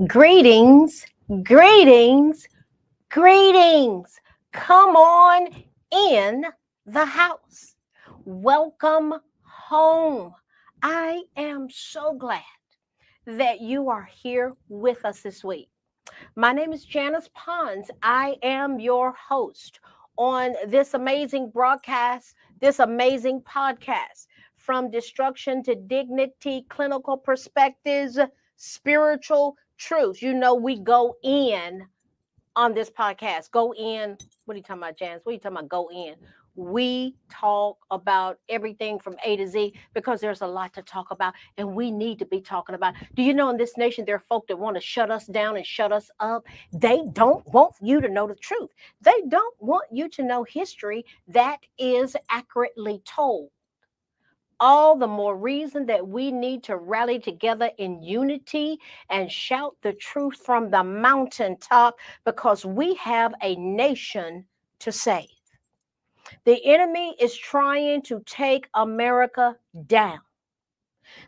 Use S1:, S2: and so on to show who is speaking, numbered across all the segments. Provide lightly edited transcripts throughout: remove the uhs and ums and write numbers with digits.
S1: Greetings, greetings, greetings. Come on in the house. Welcome home. I am so glad that you are here with us this week. My name is Janice Pons. I am your host on this amazing broadcast, this amazing podcast, from destruction to dignity, clinical perspectives, spiritual truths. You know, we go in on this podcast. Go in. What are you talking about, Janice? What are you talking about? Go in. We talk about everything from A to Z because there's a lot to talk about and we need to be talking about. Do you know in this nation there are folk that want to shut us down and shut us up? They don't want you to know the truth. They don't want you to know history that is accurately told. All the more reason that we need to rally together in unity and shout the truth from the mountaintop because we have a nation to save. The enemy is trying to take America down.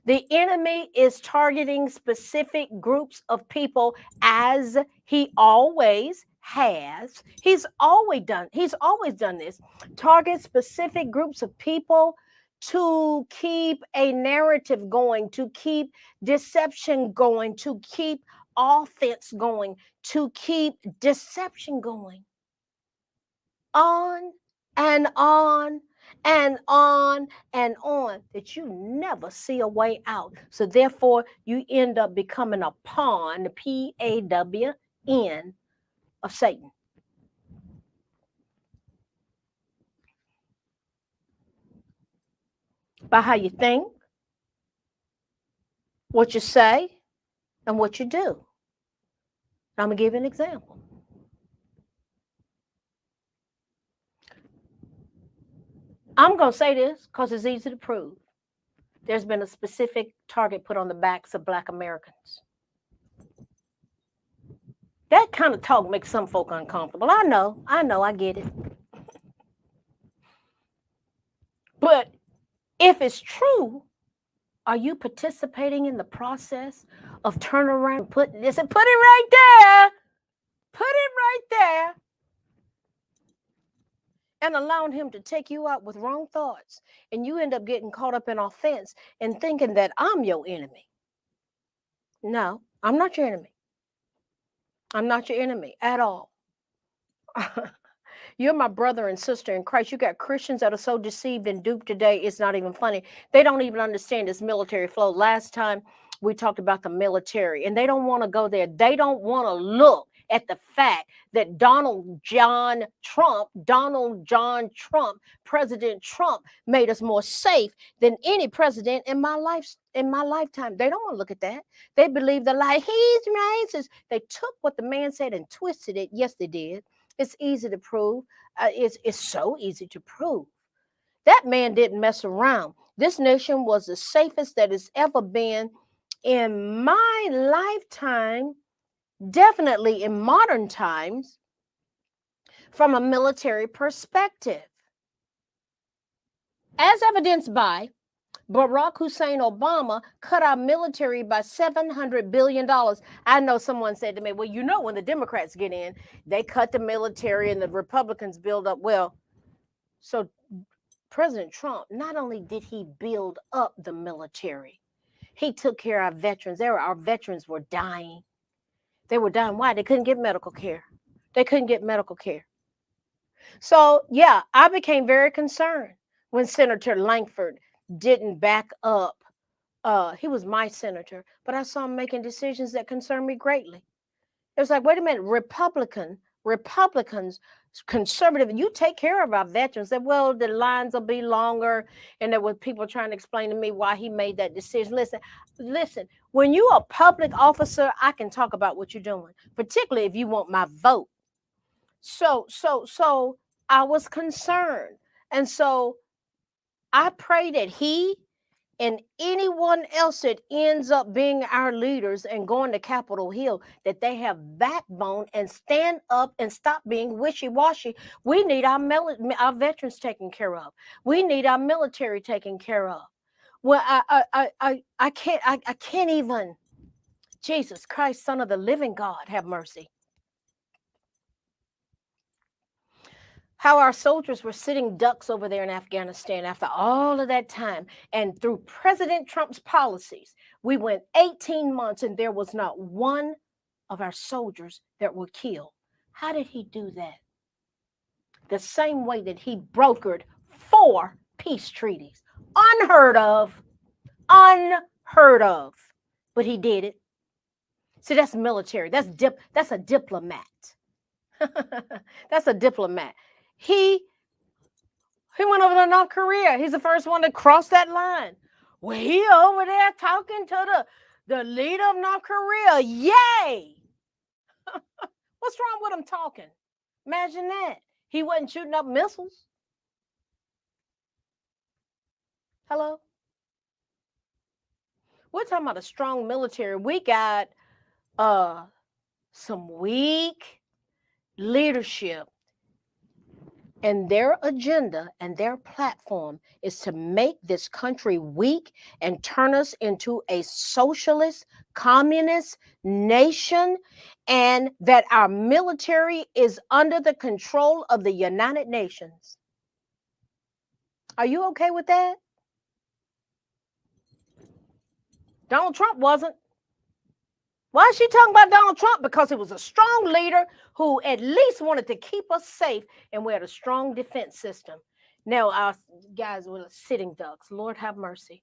S1: The enemy is targeting specific groups of people as he always has. He's always done this. Target specific groups of people to keep a narrative going, to keep deception going, to keep offense going, to keep deception going on and on and on and on that you never see a way out. So therefore, you end up becoming a pawn, the PAWN of Satan. By how you think, what you say, and what you do. I'm gonna give you an example. I'm gonna say this because it's easy to prove. There's been a specific target put on the backs of Black Americans. That kind of talk makes some folk uncomfortable. I get it. But if it's true, are you participating in the process of turn around and put this and put it right there? Put it right there. And allowing him to take you out with wrong thoughts. And you end up getting caught up in offense and thinking that I'm your enemy. No, I'm not your enemy. I'm not your enemy at all. You're my brother and sister in Christ. You got Christians that are so deceived and duped today, it's not even funny. They don't even understand this military flow. Last time we talked about the military, and they don't want to go there. They don't want to look at the fact that President Trump made us more safe than any president in my lifetime. They don't want to look at that. They believe the lie. He's racist. They took what the man said and twisted it. Yes, they did. It's easy to prove. It's so easy to prove. That man didn't mess around. This nation was the safest that it's ever been in my lifetime, definitely in modern times, from a military perspective. As evidenced by Barack Hussein Obama cut our military by $700 billion. I know someone said to me, well, you know, when the Democrats get in, they cut the military and the Republicans build up. Well, so President Trump, not only did he build up the military, he took care of our veterans. Our veterans were dying. They were dying. Why? They couldn't get medical care. So, yeah, I became very concerned when Senator Langford didn't back up. He was my senator, but I saw him making decisions that concerned me greatly. It was like, wait a minute, Republicans, conservative, you take care of our veterans. That, well, the lines will be longer, and there were people trying to explain to me why he made that decision. Listen. When you're a public officer, I can talk about what you're doing, particularly if you want my vote. So I was concerned, and so I pray that he and anyone else that ends up being our leaders and going to Capitol Hill, that they have backbone and stand up and stop being wishy-washy. We need our veterans taken care of. We need our military taken care of. Well, I can't even Jesus Christ, Son of the living God, have mercy. How our soldiers were sitting ducks over there in Afghanistan after all of that time. And through President Trump's policies, we went 18 months and there was not one of our soldiers that were killed. How did he do that? The same way that he brokered 4 peace treaties. Unheard of. Unheard of. But he did it. See, that's military. That's a diplomat. That's a diplomat. He went over to North Korea. He's the first one to cross that line. Well, he over there talking to the leader of North Korea. Yay! What's wrong with him talking? Imagine that. He wasn't shooting up missiles. Hello? We're talking about a strong military. We got some weak leadership. And their agenda and their platform is to make this country weak and turn us into a socialist, communist nation, and that our military is under the control of the United Nations. Are you okay with that? Donald Trump wasn't. Why is she talking about Donald Trump? Because he was a strong leader who at least wanted to keep us safe, and we had a strong defense system. Now our guys were sitting ducks. Lord have mercy.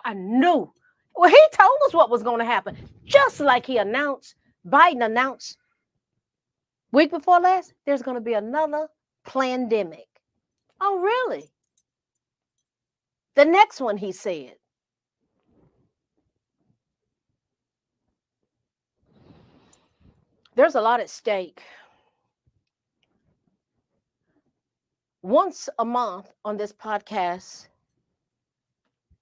S1: I knew. Well, he told us what was going to happen. Just like Biden announced week before last, there's going to be another pandemic. Oh, really? The next one, he said. There's a lot at stake. Once a month on this podcast,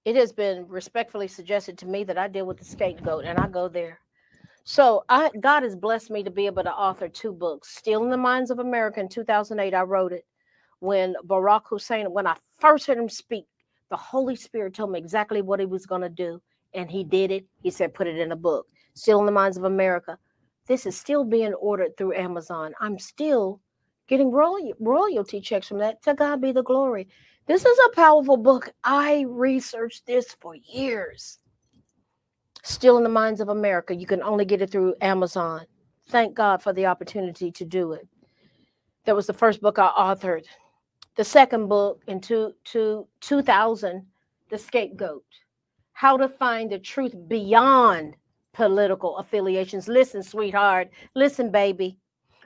S1: it has been respectfully suggested to me that I deal with the scapegoat, and I go there. So God has blessed me to be able to author 2 books. Stealing the Minds of America in 2008, I wrote it. When Barack Hussein, when I first heard him speak, the Holy Spirit told me exactly what he was going to do, and he did it. He said, put it in a book. Stealing the Minds of America. This is still being ordered through Amazon. I'm still getting royalty checks from that. To God be the glory. This is a powerful book. I researched this for years. Stealing the Minds of America. You can only get it through Amazon. Thank God for the opportunity to do it. That was the first book I authored. The second book in 2000, The Scapegoat. How to find the truth beyond political affiliations. Listen, sweetheart. Listen, baby.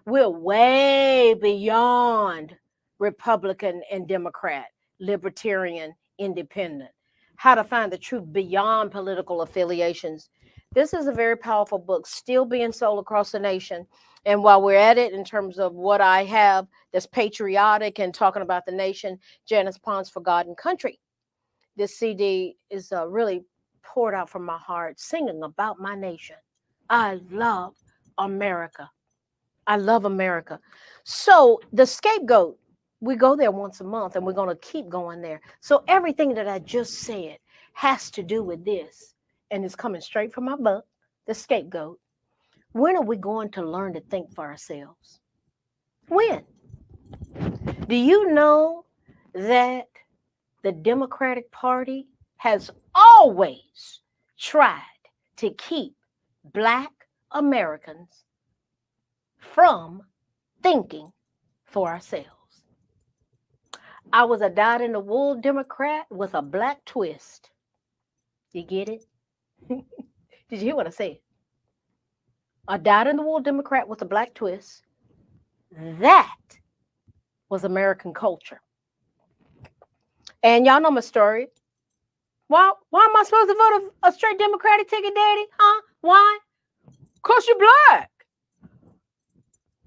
S1: We're way beyond Republican and Democrat, Libertarian, Independent. How to find the truth beyond political affiliations. This is a very powerful book, still being sold across the nation. And while we're at it, in terms of what I have that's patriotic and talking about the nation, Janice Pons for God and Country. This CD is really poured out from my heart, singing about my nation. I love America. I love America. So the Scapegoat, we go there once a month, and we're going to keep going there. So everything that I just said has to do with this, and it's coming straight from my book, The Scapegoat. When are we going to learn to think for ourselves? When? Do you know that the Democratic Party has always tried to keep Black Americans from thinking for ourselves? I was a dyed-in-the-wool Democrat with a black twist. You get it? Did you hear what I said? A dyed-in-the-wool Democrat with a black twist. That was American culture. And y'all know my story. Why am I supposed to vote a straight Democratic ticket, Daddy? Huh? Why? Because you're black.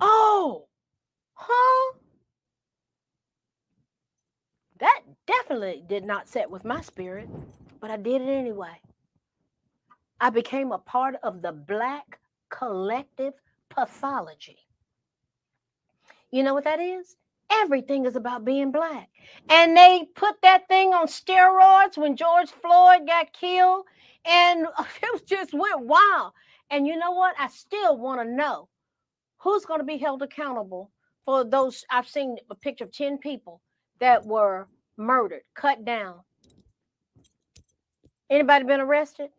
S1: Oh. Huh? That definitely did not set with my spirit, but I did it anyway. I became a part of the Black collective pathology. You know what that is? Everything is about being black. And they put that thing on steroids when George Floyd got killed, and it just went wild. And you know what? I still want to know who's going to be held accountable for those. I've seen a picture of 10 people that were murdered, cut down. Anybody been arrested?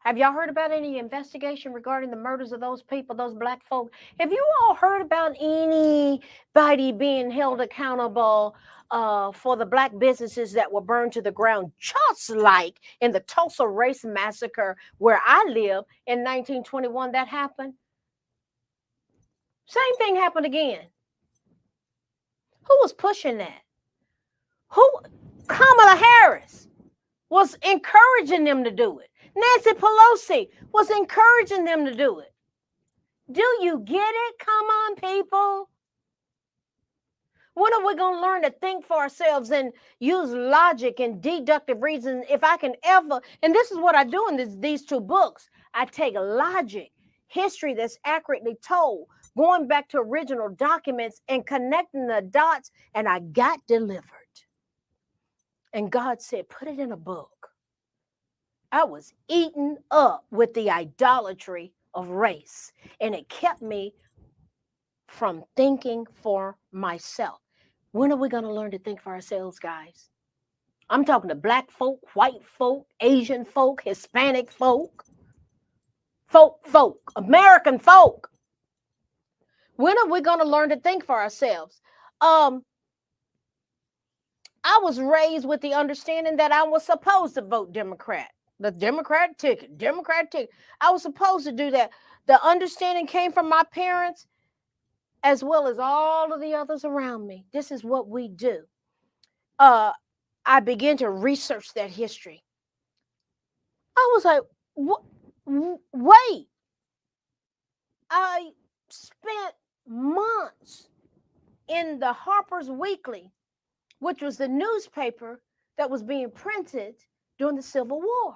S1: Have y'all heard about any investigation regarding the murders of those people, those black folk? Have you all heard about anybody being held accountable for the black businesses that were burned to the ground, just like in the Tulsa Race Massacre where I live in 1921 that happened? Same thing happened again. Who was pushing that? Who? Kamala Harris was encouraging them to do it. Nancy Pelosi was encouraging them to do it. Do you get it? Come on, people. When are we going to learn to think for ourselves and use logic and deductive reasoning? If I can ever, and this is what I do in these two books, I take logic, history that's accurately told, going back to original documents and connecting the dots, and I got delivered. And God said, put it in a book. I was eaten up with the idolatry of race, and it kept me from thinking for myself. When are we going to learn to think for ourselves, guys? I'm talking to black folk, white folk, Asian folk, Hispanic folk, American folk. When are we going to learn to think for ourselves? I was raised with the understanding that I was supposed to vote Democrat. The Democratic ticket. I was supposed to do that. The understanding came from my parents as well as all of the others around me. This is what we do. I began to research that history. I was like, wait. I spent months in the Harper's Weekly, which was the newspaper that was being printed during the Civil War.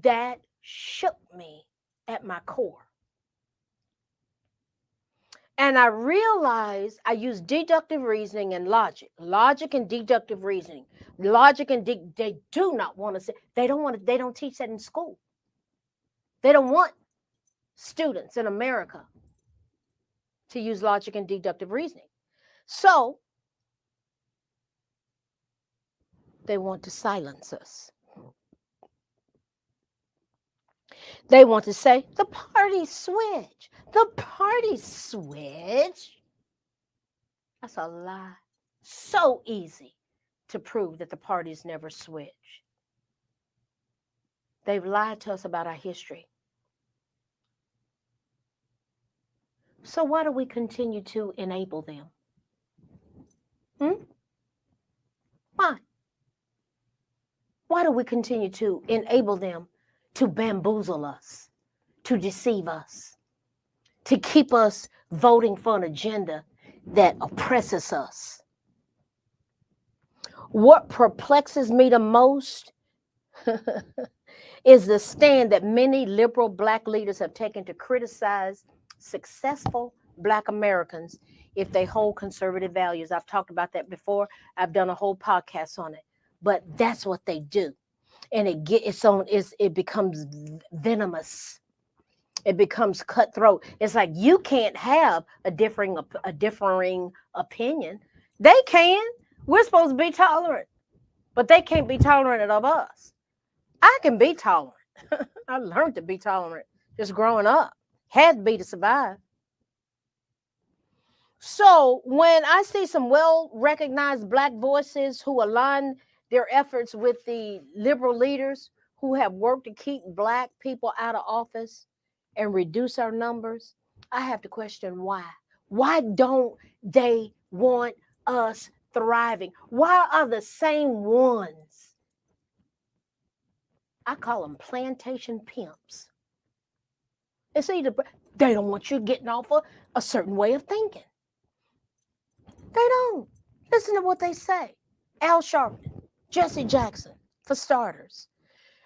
S1: That shook me at my core. And I realized I use deductive reasoning and logic and deductive reasoning. Logic and they do not want to say, they don't teach that in school. They don't want students in America to use logic and deductive reasoning. So they want to silence us. They want to say, the party switch. The party switch. That's a lie. So easy to prove that the parties never switch. They've lied to us about our history. So why do we continue to enable them? Why? Why do we continue to enable them to bamboozle us, to deceive us, to keep us voting for an agenda that oppresses us? What perplexes me the most is the stand that many liberal black leaders have taken to criticize successful black Americans if they hold conservative values. I've talked about that before. I've done a whole podcast on it. But that's what they do. And it becomes venomous. It becomes cutthroat. It's like you can't have a differing opinion. They can. We're supposed to be tolerant, but they can't be tolerant of us. I can be tolerant. I learned to be tolerant just growing up. Had to be to survive. So when I see some well-recognized black voices who align their efforts with the liberal leaders who have worked to keep black people out of office and reduce our numbers, I have to question why. Why don't they want us thriving? Why are the same ones? I call them plantation pimps. It's either they don't want you getting off a certain way of thinking. They don't. Listen to what they say. Al Sharpton, Jesse Jackson, for starters.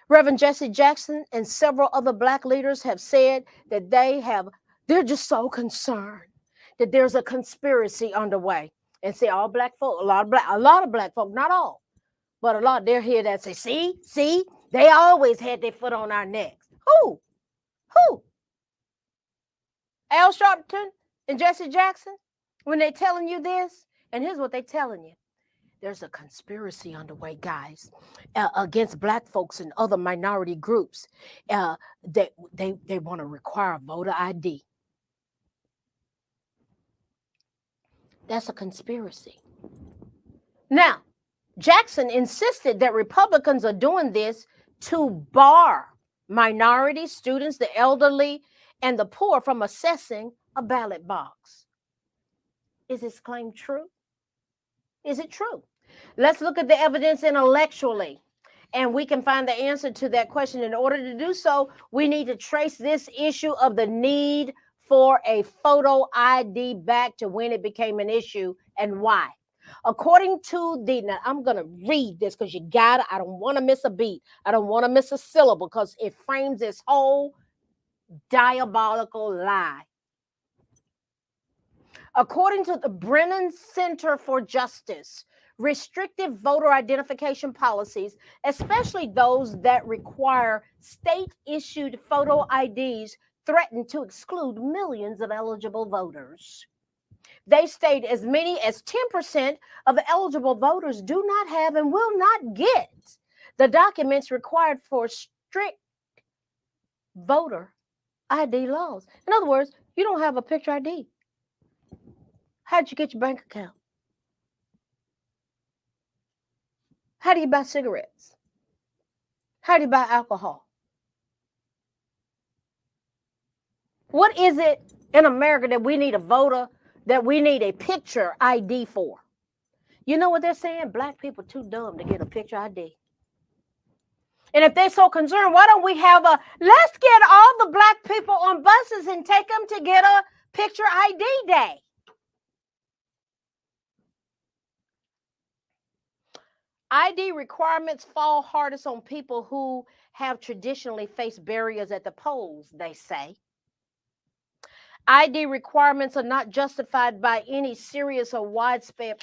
S1: Reverend Jesse Jackson and several other black leaders have said that they're just so concerned that there's a conspiracy underway. And say all black folk, a lot of black folk, not all, but a lot, they're here that say, see, they always had their foot on our necks. Who? Who? Al Sharpton and Jesse Jackson? When they're telling you this? And here's what they're telling you. There's a conspiracy underway, guys, against black folks and other minority groups. They want to require voter ID. That's a conspiracy. Now, Jackson insisted that Republicans are doing this to bar minority students, the elderly, and the poor from accessing a ballot box. Is this claim true? Is it true? Let's look at the evidence intellectually, and we can find the answer to that question. In order to do so, we need to trace this issue of the need for a photo ID back to when it became an issue and why. According to now I'm going to read this because I don't want to miss a beat. I don't want to miss a syllable because it frames this whole diabolical lie. According to the Brennan Center for Justice, restrictive voter identification policies, especially those that require state-issued photo IDs, threaten to exclude millions of eligible voters. They state as many as 10% of eligible voters do not have and will not get the documents required for strict voter ID laws. In other words, you don't have a picture ID. How'd you get your bank account? How do you buy cigarettes? How do you buy alcohol? What is it in America that we need a voter, that we need a picture ID for? You know what they're saying? Black people too dumb to get a picture ID. And if they're so concerned, why don't we have let's get all the black people on buses and take them to get a picture ID day. ID requirements fall hardest on people who have traditionally faced barriers at the polls, they say. ID requirements are not justified by any serious or widespread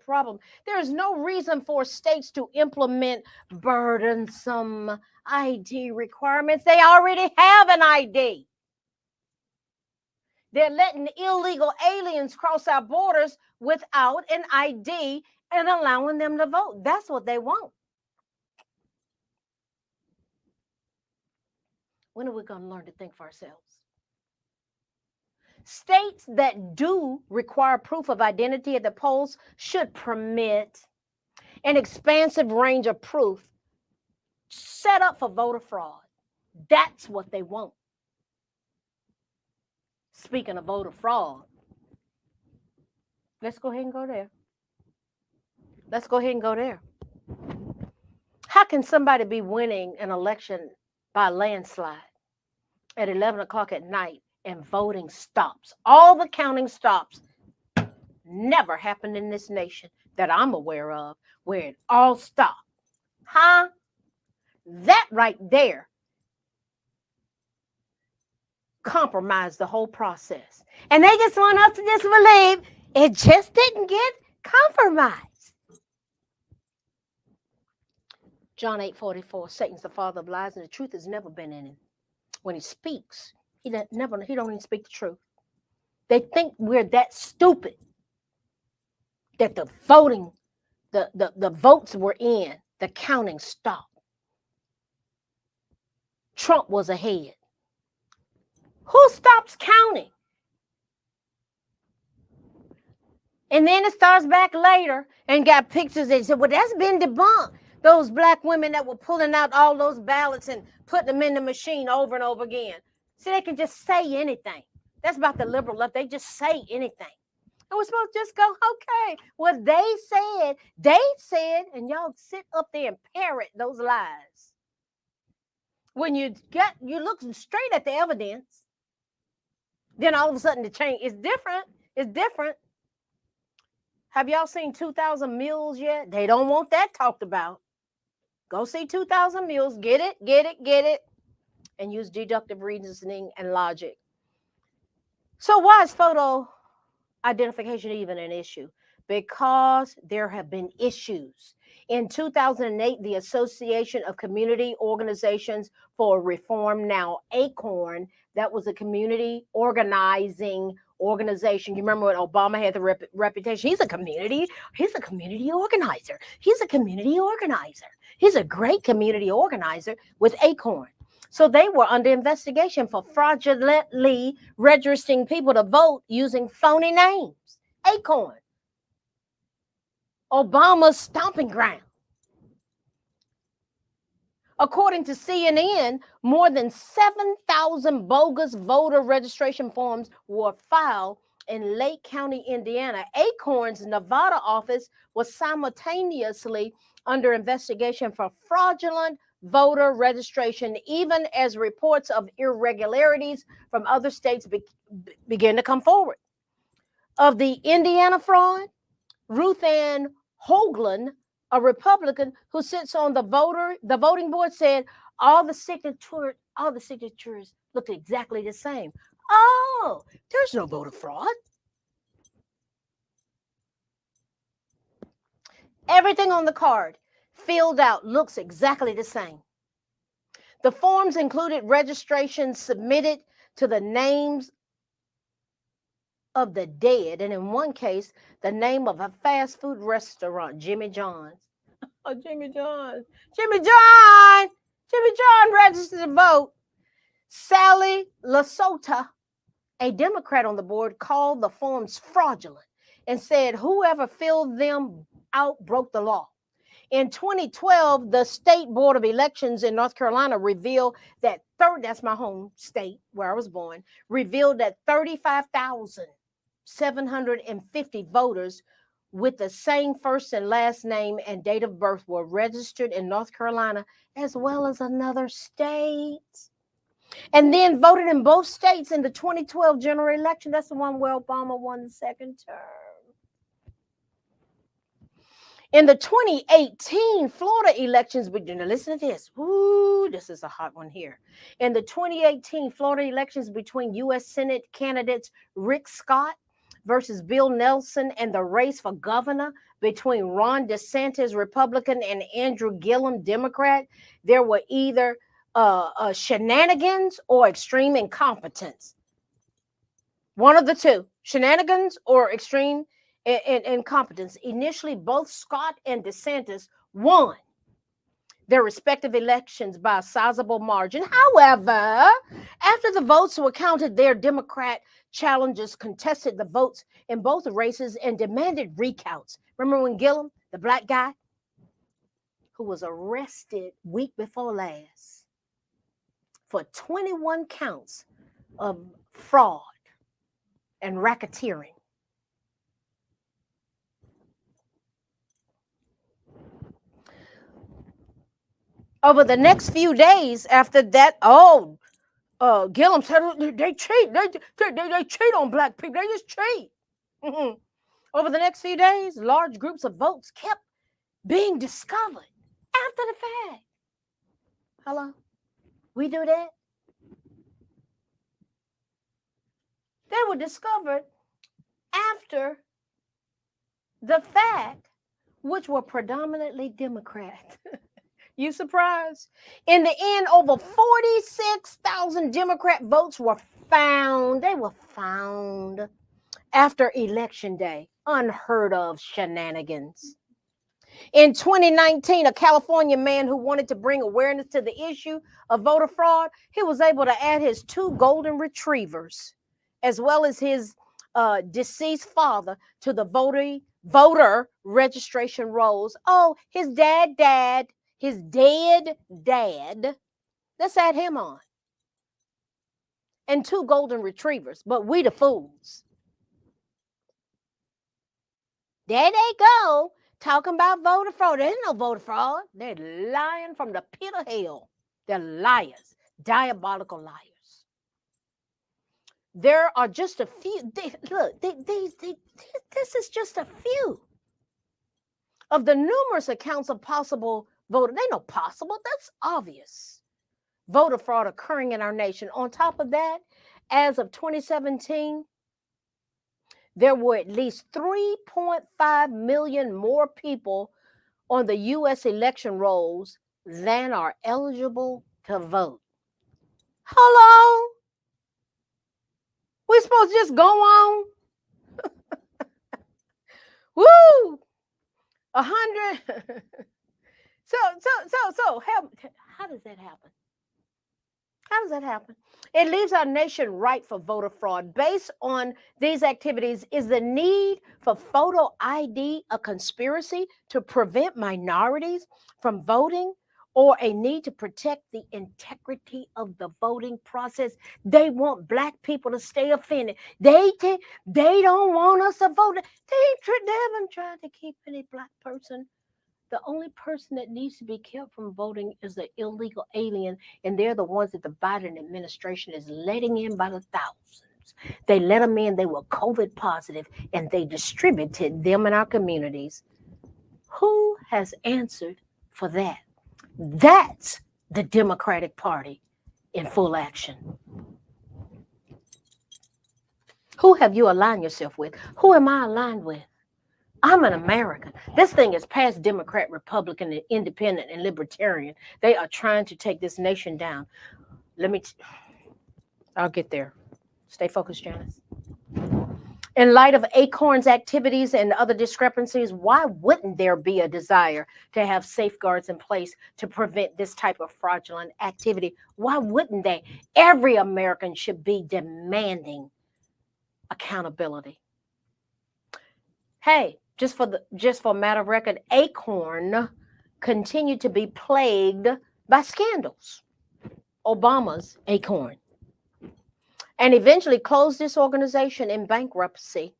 S1: problem. There is no reason for states to implement burdensome ID requirements. They already have an ID. They're letting illegal aliens cross our borders without an ID and allowing them to vote. That's what they want. When are we going to learn to think for ourselves? States that do require proof of identity at the polls should permit an expansive range of proof set up for voter fraud. That's what they want. Speaking of voter fraud, let's go ahead and go there. Let's go ahead and go there. How can somebody be winning an election by landslide at 11 o'clock at night and voting stops? All the counting stops. Never happened in this nation that I'm aware of where it all stopped. Huh? That right there compromised the whole process. And they just want us to disbelieve it just didn't get compromised. John 8:44, Satan's the father of lies, and the truth has never been in him. When he speaks, he don't even speak the truth. They think we're that stupid that the voting, the votes were in, the counting stopped. Trump was ahead. Who stops counting? And then it starts back later and got pictures that said, well, that's been debunked. Those black women that were pulling out all those ballots and putting them in the machine over and over again. See, they can just say anything. That's about the liberal left. They just say anything. And we're supposed to just go, okay, what they said, and y'all sit up there and parrot those lies. When you look straight at the evidence, then all of a sudden the change is different. It's different. Have y'all seen 2,000 Mules yet? They don't want that talked about. Go see 2,000 Mules. Get it. And use deductive reasoning and logic. So why is photo identification even an issue? Because there have been issues. In 2008, the Association of Community Organizations for Reform, now ACORN, that was a community organizing organization. You remember when Obama had the reputation? He's a community organizer. He's a community organizer. He's a great community organizer with ACORN. So they were under investigation for fraudulently registering people to vote using phony names. ACORN, Obama's stomping ground. According to CNN, more than 7,000 bogus voter registration forms were filed in Lake County, Indiana. ACORN's Nevada office was simultaneously under investigation for fraudulent voter registration, even as reports of irregularities from other states began to come forward. Of the Indiana fraud, Ruth Ann Hoagland, a Republican who sits on the voting board, said all the signatures look exactly the same. Oh, there's no voter fraud. Everything on the card filled out looks exactly the same. The forms included registrations submitted to the names of the dead, and in one case, the name of a fast food restaurant, Jimmy John's. Oh, Jimmy John registered to vote. Sally Lasota, a Democrat on the board, called the forms fraudulent and said whoever filled them out broke the law. In 2012, the State Board of Elections in North Carolina revealed that that's my home state where I was born, revealed that 35,750 voters with the same first and last name and date of birth were registered in North Carolina as well as another state, and then voted in both states in the 2012 general election. That's the one where Obama won the second term. In the 2018 Florida elections, listen to this. Ooh, this is a hot one here. In the 2018 Florida elections between U.S. Senate candidates Rick Scott versus Bill Nelson, and the race for governor between Ron DeSantis, Republican, and Andrew Gillum, Democrat, there were either shenanigans or extreme incompetence. One of the two, shenanigans or extreme incompetence. Initially, both Scott and DeSantis won their respective elections by a sizable margin. However, after the votes were counted, their Democrat challengers contested the votes in both races and demanded recounts. Remember when Gillum, the black guy, who was arrested week before last for 21 counts of fraud and racketeering. Over the next few days after that, Gillum said they cheat. They cheat on black people. They just cheat. Over the next few days, large groups of votes kept being discovered after the fact. Hello? We do that? They were discovered after the fact, which were predominantly Democrat. You surprised? In the end, over 46,000 Democrat votes were found. They were found after Election Day. Unheard of shenanigans. In 2019, a California man who wanted to bring awareness to the issue of voter fraud, he was able to add his 2 golden retrievers, as well as his deceased father, to the voter registration rolls. Oh, his dead dad. Let's add him on. And 2 golden retrievers, but we the fools. There they go, talking about voter fraud. There's no voter fraud. They're lying from the pit of hell. They're liars, diabolical liars. There are just a few. This is just a few of the numerous accounts of possible voter. They know possible. That's obvious. Voter fraud occurring in our nation. On top of that, as of 2017, there were at least 3.5 million more people on the U.S. election rolls than are eligible to vote. Hello? We supposed to just go on? Woo! 100. So, how does that happen? How does that happen? It leaves our nation ripe for voter fraud. Based on these activities, is the need for photo ID a conspiracy to prevent minorities from voting or a need to protect the integrity of the voting process? They want black people to stay offended. They don't want us to vote. They haven't tried to keep any black person. The only person that needs to be kept from voting is the illegal alien, and they're the ones that the Biden administration is letting in by the thousands. They let them in, they were COVID positive, and they distributed them in our communities. Who has answered for that? That's the Democratic Party in full action. Who have you aligned yourself with? Who am I aligned with? I'm an American. This thing is past Democrat, Republican, and Independent and Libertarian. They are trying to take this nation down. I'll get there. Stay focused, Janice. In light of ACORN's activities and other discrepancies, why wouldn't there be a desire to have safeguards in place to prevent this type of fraudulent activity? Why wouldn't they? Every American should be demanding accountability. Hey, just for a matter of record, ACORN continued to be plagued by scandals. Obama's ACORN, and eventually closed this organization in bankruptcy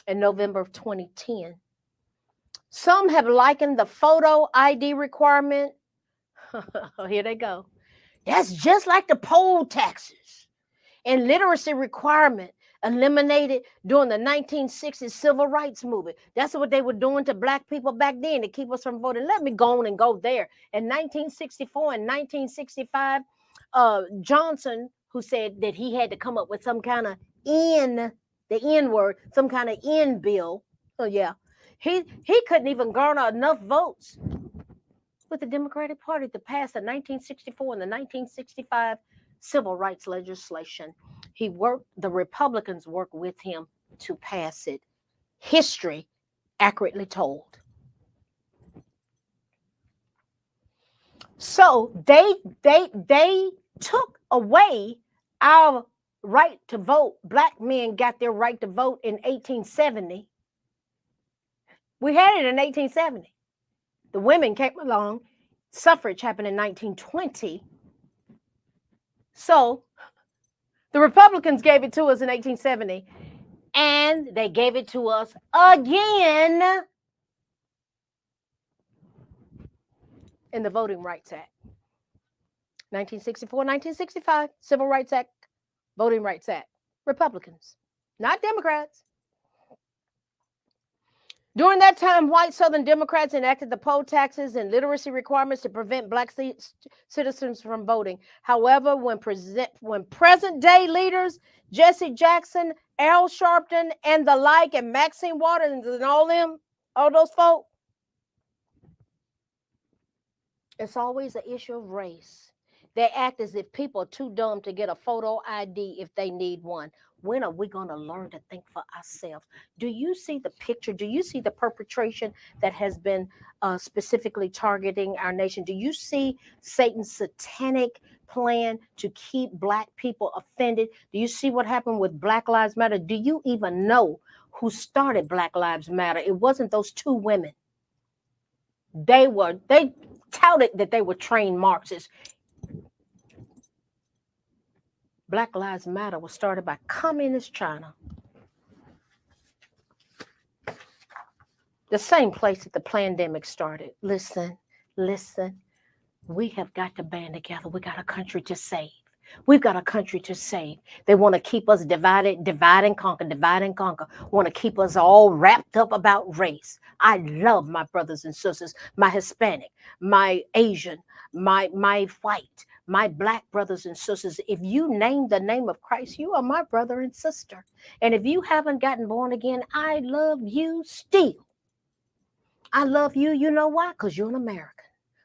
S1: in November of 2010. Some have likened the photo ID requirement. Here they go. That's just like the poll taxes and literacy requirement eliminated during the 1960s civil rights movement. That's what they were doing to black people back then to keep us from voting. Let me go on and go there. In 1964 and 1965, Johnson, who said that he had to come up with some kind of the N word, some kind of N bill. Oh yeah, he couldn't even garner enough votes with the Democratic Party to pass the 1964 and the 1965 civil rights legislation. The Republicans worked with him to pass it. History accurately told. So they took away our right to vote. Black men got their right to vote in 1870. We had it in 1870. The women came along. Suffrage happened in 1920. So the Republicans gave it to us in 1870, and they gave it to us again in the Voting Rights Act. 1964, 1965, Civil Rights Act, Voting Rights Act. Republicans, not Democrats. During that time, white Southern Democrats enacted the poll taxes and literacy requirements to prevent black citizens from voting. However, when present-day leaders, Jesse Jackson, Al Sharpton, and the like, and Maxine Waters and all those folk, it's always an issue of race. They act as if people are too dumb to get a photo ID if they need one. When are we going to learn to think for ourselves? Do you see the picture? Do you see the perpetration that has been specifically targeting our nation? Do you see Satan's satanic plan to keep black people offended? Do you see what happened with Black Lives Matter? Do you even know who started Black Lives Matter? It wasn't those two women. They touted that they were trained Marxists. Black Lives Matter was started by communist China. The same place that the pandemic started. Listen. We have got to band together. We got a country to save. We've got a country to save. They want to keep us divided, divide and conquer, want to keep us all wrapped up about race. I love my brothers and sisters, my Hispanic, my Asian, my white, My Black brothers and sisters, if you name the name of Christ, you are my brother and sister. And if you haven't gotten born again, I love you still. I love you. You know why? Because you're an American.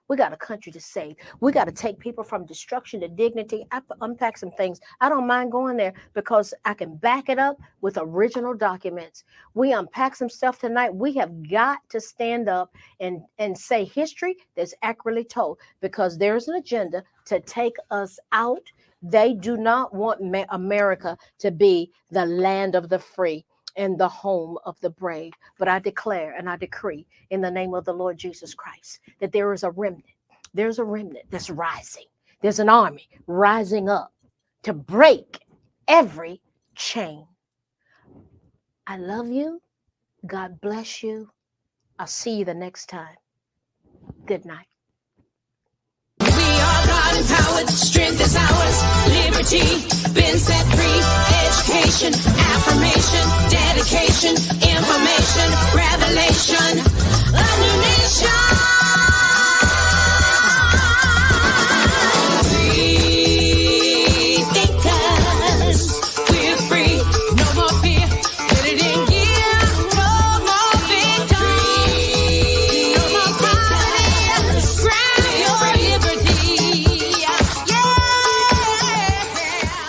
S1: We got a country to save. We got to take people from destruction to dignity. I have to unpack some things. I don't mind going there because I can back it up with original documents. We unpack some stuff tonight. We have got to stand up and say history that's accurately told, because there's an agenda to take us out. They do not want America to be the land of the free and the home of the brave. But I declare and I decree in the name of the Lord Jesus Christ that there is a remnant. There's a remnant that's rising. There's an army rising up to break every chain. I love you. God bless you. I'll see you the next time. Good night.
S2: We are God empowered, strength is ours, liberty, been set free, education, affirmation, dedication, information, revelation, a new name.